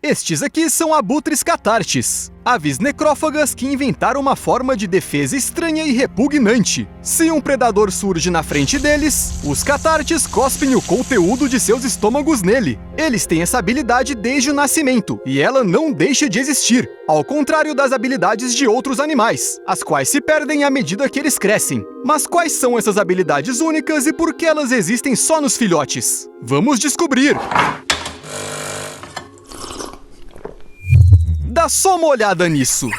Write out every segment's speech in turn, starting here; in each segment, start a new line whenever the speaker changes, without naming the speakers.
Estes aqui são abutres catártes, aves necrófagas que inventaram uma forma de defesa estranha e repugnante. Se um predador surge na frente deles, os catártes cospem o conteúdo de seus estômagos nele. Eles têm essa habilidade desde o nascimento, e ela não deixa de existir, ao contrário das habilidades de outros animais, as quais se perdem à medida que eles crescem. Mas quais são essas habilidades únicas e por que elas existem só nos filhotes? Vamos descobrir! Dá só uma olhada nisso.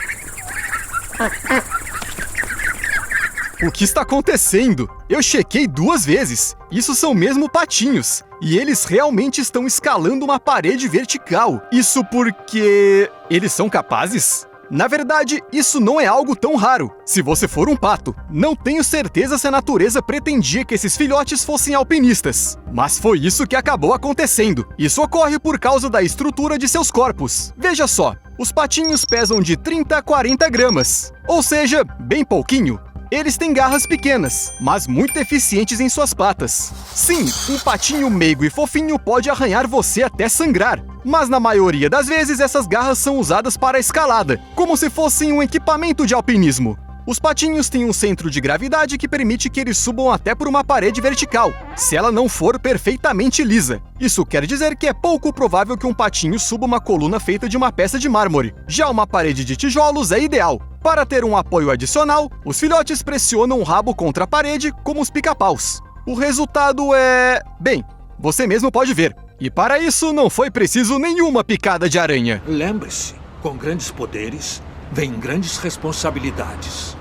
O que está acontecendo? Eu chequei 2 vezes. Isso são mesmo patinhos. E eles realmente estão escalando uma parede vertical. Isso porque... eles são capazes? Na verdade, isso não é algo tão raro. Se você for um pato, não tenho certeza se a natureza pretendia que esses filhotes fossem alpinistas. Mas foi isso que acabou acontecendo. Isso ocorre por causa da estrutura de seus corpos. Veja só, os patinhos pesam de 30 a 40 gramas. Ou seja, bem pouquinho. Eles têm garras pequenas, mas muito eficientes em suas patas. Sim, um patinho meigo e fofinho pode arranhar você até sangrar. Mas na maioria das vezes essas garras são usadas para a escalada, como se fossem um equipamento de alpinismo. Os patinhos têm um centro de gravidade que permite que eles subam até por uma parede vertical, se ela não for perfeitamente lisa. Isso quer dizer que é pouco provável que um patinho suba uma coluna feita de uma peça de mármore. Já uma parede de tijolos é ideal. Para ter um apoio adicional, os filhotes pressionam o rabo contra a parede como os pica-paus. O resultado é... bem, você mesmo pode ver. E para isso não foi preciso nenhuma picada de aranha.
Lembre-se, com grandes poderes, vem grandes responsabilidades.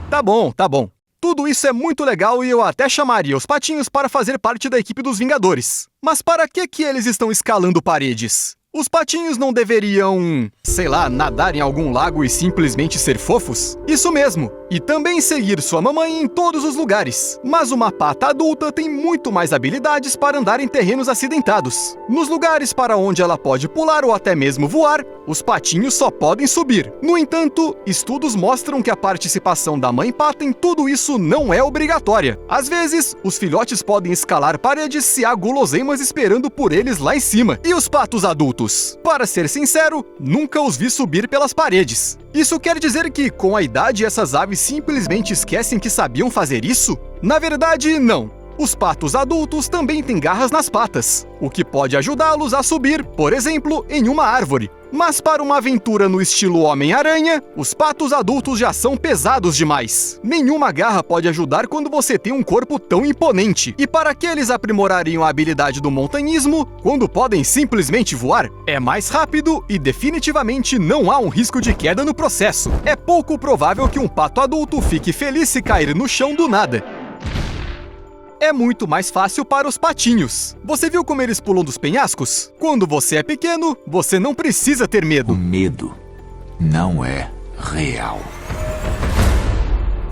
Tá bom, tá bom. Tudo isso é muito legal e eu até chamaria os patinhos para fazer parte da equipe dos Vingadores. Mas para que eles estão escalando paredes? Os patinhos não deveriam, sei lá, nadar em algum lago e simplesmente ser fofos? Isso mesmo! E também seguir sua mamãe em todos os lugares. Mas uma pata adulta tem muito mais habilidades para andar em terrenos acidentados. Nos lugares para onde ela pode pular ou até mesmo voar, os patinhos só podem subir. No entanto, estudos mostram que a participação da mãe pata em tudo isso não é obrigatória. Às vezes, os filhotes podem escalar paredes se há guloseimas esperando por eles lá em cima. E os patos adultos? Para ser sincero, nunca os vi subir pelas paredes. Isso quer dizer que, com a idade, essas aves simplesmente esquecem que sabiam fazer isso? Na verdade, não. Os patos adultos também têm garras nas patas, o que pode ajudá-los a subir, por exemplo, em uma árvore. Mas para uma aventura no estilo Homem-Aranha, os patos adultos já são pesados demais. Nenhuma garra pode ajudar quando você tem um corpo tão imponente. E para que eles aprimorariam a habilidade do montanhismo, quando podem simplesmente voar? É mais rápido e definitivamente não há um risco de queda no processo. É pouco provável que um pato adulto fique feliz se cair no chão do nada. É muito mais fácil para os patinhos. Você viu como eles pulam dos penhascos? Quando você é pequeno, você não precisa ter medo.
O medo não é real.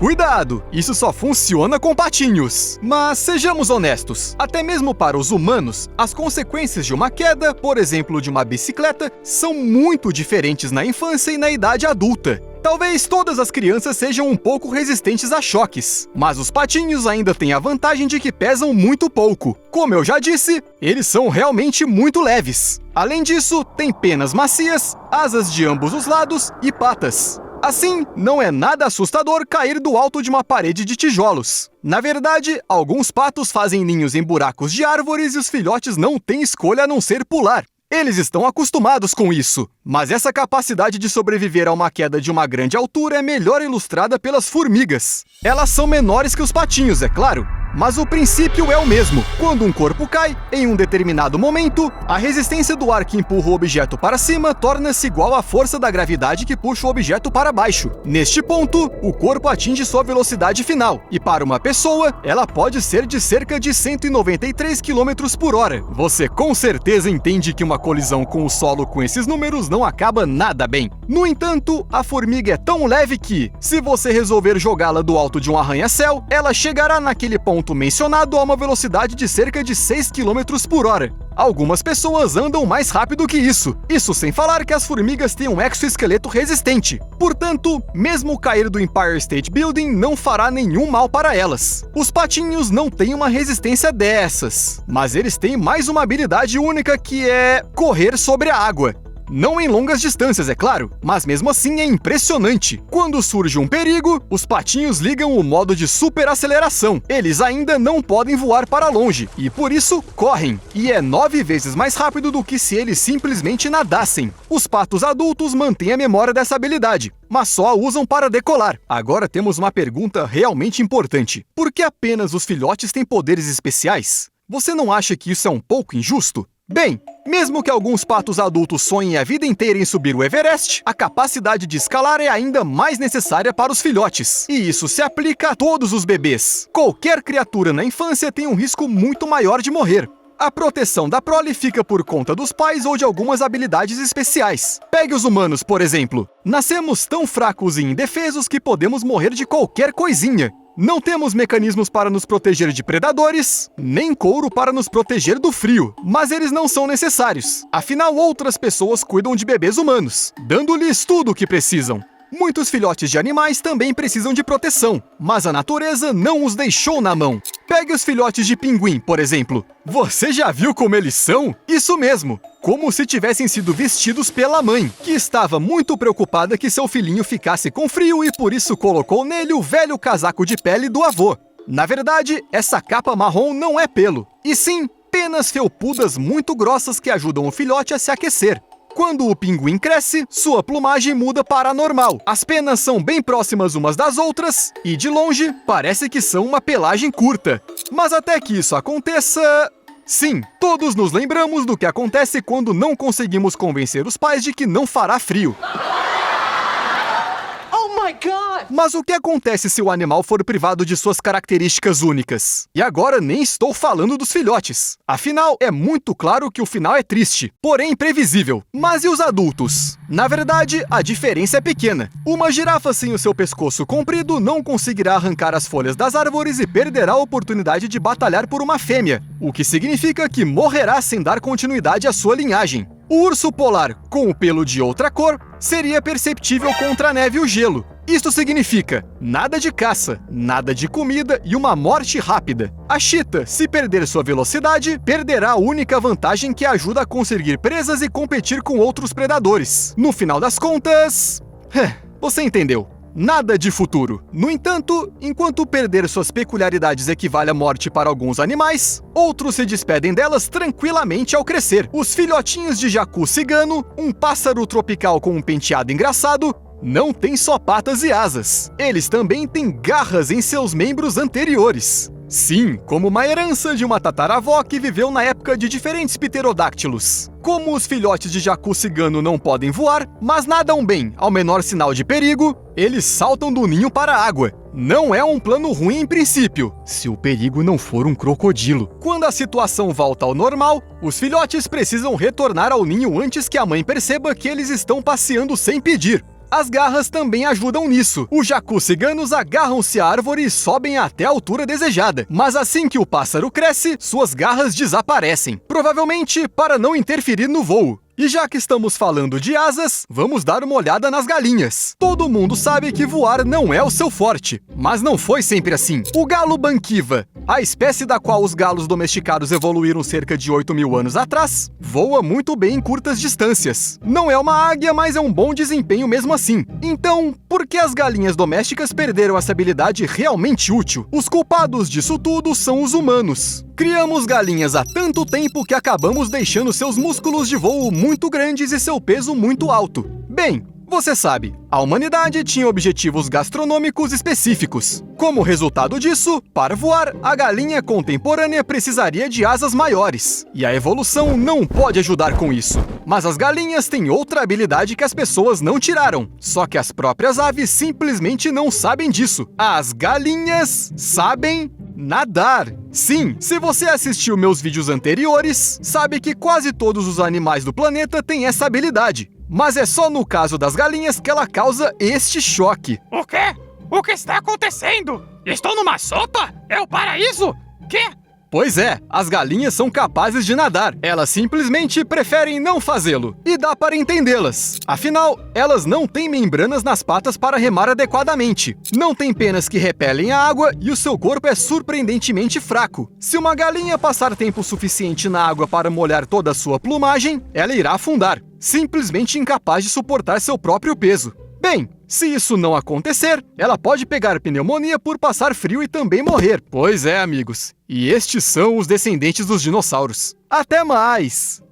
Cuidado! Isso só funciona com patinhos. Mas sejamos honestos, até mesmo para os humanos, as consequências de uma queda, por exemplo de uma bicicleta, são muito diferentes na infância e na idade adulta. Talvez todas as crianças sejam um pouco resistentes a choques, mas os patinhos ainda têm a vantagem de que pesam muito pouco. Como eu já disse, eles são realmente muito leves. Além disso, têm penas macias, asas de ambos os lados e patas. Assim, não é nada assustador cair do alto de uma parede de tijolos. Na verdade, alguns patos fazem ninhos em buracos de árvores e os filhotes não têm escolha a não ser pular. Eles estão acostumados com isso, mas essa capacidade de sobreviver a uma queda de uma grande altura é melhor ilustrada pelas formigas. Elas são menores que os patinhos, é claro, mas o princípio é o mesmo. Quando um corpo cai, em um determinado momento, a resistência do ar que empurra o objeto para cima torna-se igual à força da gravidade que puxa o objeto para baixo. Neste ponto, o corpo atinge sua velocidade final, e para uma pessoa, ela pode ser de cerca de 193 km por hora. Você com certeza entende que uma colisão com o solo com esses números não acaba nada bem. No entanto, a formiga é tão leve que, se você resolver jogá-la do alto de um arranha-céu, ela chegará naquele ponto mencionado a uma velocidade de cerca de 6 km por hora. Algumas pessoas andam mais rápido que isso. Isso sem falar que as formigas têm um exoesqueleto resistente. Portanto, mesmo cair do Empire State Building não fará nenhum mal para elas. Os patinhos não têm uma resistência dessas, mas eles têm mais uma habilidade única que é correr sobre a água. Não em longas distâncias, é claro, mas mesmo assim é impressionante. Quando surge um perigo, os patinhos ligam o modo de superaceleração. Eles ainda não podem voar para longe, e por isso correm. E é 9 vezes mais rápido do que se eles simplesmente nadassem. Os patos adultos mantêm a memória dessa habilidade, mas só a usam para decolar. Agora temos uma pergunta realmente importante. Por que apenas os filhotes têm poderes especiais? Você não acha que isso é um pouco injusto? Bem, mesmo que alguns patos adultos sonhem a vida inteira em subir o Everest, a capacidade de escalar é ainda mais necessária para os filhotes. E isso se aplica a todos os bebês. Qualquer criatura na infância tem um risco muito maior de morrer. A proteção da prole fica por conta dos pais ou de algumas habilidades especiais. Pegue os humanos, por exemplo. Nascemos tão fracos e indefesos que podemos morrer de qualquer coisinha. Não temos mecanismos para nos proteger de predadores, nem couro para nos proteger do frio, mas eles não são necessários. Afinal, outras pessoas cuidam de bebês humanos, dando-lhes tudo o que precisam. Muitos filhotes de animais também precisam de proteção, mas a natureza não os deixou na mão. Pegue os filhotes de pinguim, por exemplo. Você já viu como eles são? Isso mesmo, como se tivessem sido vestidos pela mãe, que estava muito preocupada que seu filhinho ficasse com frio e por isso colocou nele o velho casaco de pele do avô. Na verdade, essa capa marrom não é pelo, e sim penas felpudas muito grossas que ajudam o filhote a se aquecer. Quando o pinguim cresce, sua plumagem muda para a normal. As penas são bem próximas umas das outras e, de longe, parece que são uma pelagem curta. Mas até que isso aconteça... Sim, todos nos lembramos do que acontece quando não conseguimos convencer os pais de que não fará frio. Mas o que acontece se o animal for privado de suas características únicas? E agora nem estou falando dos filhotes. Afinal, é muito claro que o final é triste, porém previsível. Mas e os adultos? Na verdade, a diferença é pequena. Uma girafa sem o seu pescoço comprido não conseguirá arrancar as folhas das árvores e perderá a oportunidade de batalhar por uma fêmea, o que significa que morrerá sem dar continuidade à sua linhagem. O urso polar, com o pelo de outra cor, seria perceptível contra a neve e o gelo. Isto significa nada de caça, nada de comida e uma morte rápida. A chita, se perder sua velocidade, perderá a única vantagem que ajuda a conseguir presas e competir com outros predadores. No final das contas... você entendeu. Nada de futuro. No entanto, enquanto perder suas peculiaridades equivale à morte para alguns animais, outros se despedem delas tranquilamente ao crescer. Os filhotinhos de jacu cigano, um pássaro tropical com um penteado engraçado, não têm só patas e asas. Eles também têm garras em seus membros anteriores. Sim, como uma herança de uma tataravó que viveu na época de diferentes pterodáctilos. Como os filhotes de jacu cigano não podem voar, mas nadam bem ao menor sinal de perigo, eles saltam do ninho para a água. Não é um plano ruim em princípio, se o perigo não for um crocodilo. Quando a situação volta ao normal, os filhotes precisam retornar ao ninho antes que a mãe perceba que eles estão passeando sem pedir. As garras também ajudam nisso. Os jacus ciganos agarram-se à árvore e sobem até a altura desejada. Mas assim que o pássaro cresce, suas garras desaparecem. Provavelmente para não interferir no voo. E já que estamos falando de asas, vamos dar uma olhada nas galinhas. Todo mundo sabe que voar não é o seu forte, mas não foi sempre assim. O galo banquiva, a espécie da qual os galos domesticados evoluíram cerca de 8.000 anos atrás, voa muito bem em curtas distâncias. Não é uma águia, mas é um bom desempenho mesmo assim. Então, por que as galinhas domésticas perderam essa habilidade realmente útil? Os culpados disso tudo são os humanos. Criamos galinhas há tanto tempo que acabamos deixando seus músculos de voo muito grandes e seu peso muito alto. Bem, você sabe, a humanidade tinha objetivos gastronômicos específicos. Como resultado disso, para voar, a galinha contemporânea precisaria de asas maiores. E a evolução não pode ajudar com isso. Mas as galinhas têm outra habilidade que as pessoas não tiraram. Só que as próprias aves simplesmente não sabem disso. As galinhas sabem nadar. Sim, se você assistiu meus vídeos anteriores, sabe que quase todos os animais do planeta têm essa habilidade. Mas é só no caso das galinhas que ela causa este choque.
O quê? O que está acontecendo? Estou numa sopa? É o paraíso? Quê?
Pois é, as galinhas são capazes de nadar. Elas simplesmente preferem não fazê-lo. E dá para entendê-las. Afinal, elas não têm membranas nas patas para remar adequadamente. Não têm penas que repelem a água e o seu corpo é surpreendentemente fraco. Se uma galinha passar tempo suficiente na água para molhar toda a sua plumagem, ela irá afundar, simplesmente incapaz de suportar seu próprio peso. Bem, se isso não acontecer, ela pode pegar pneumonia por passar frio e também morrer. Pois é, amigos. E estes são os descendentes dos dinossauros. Até mais!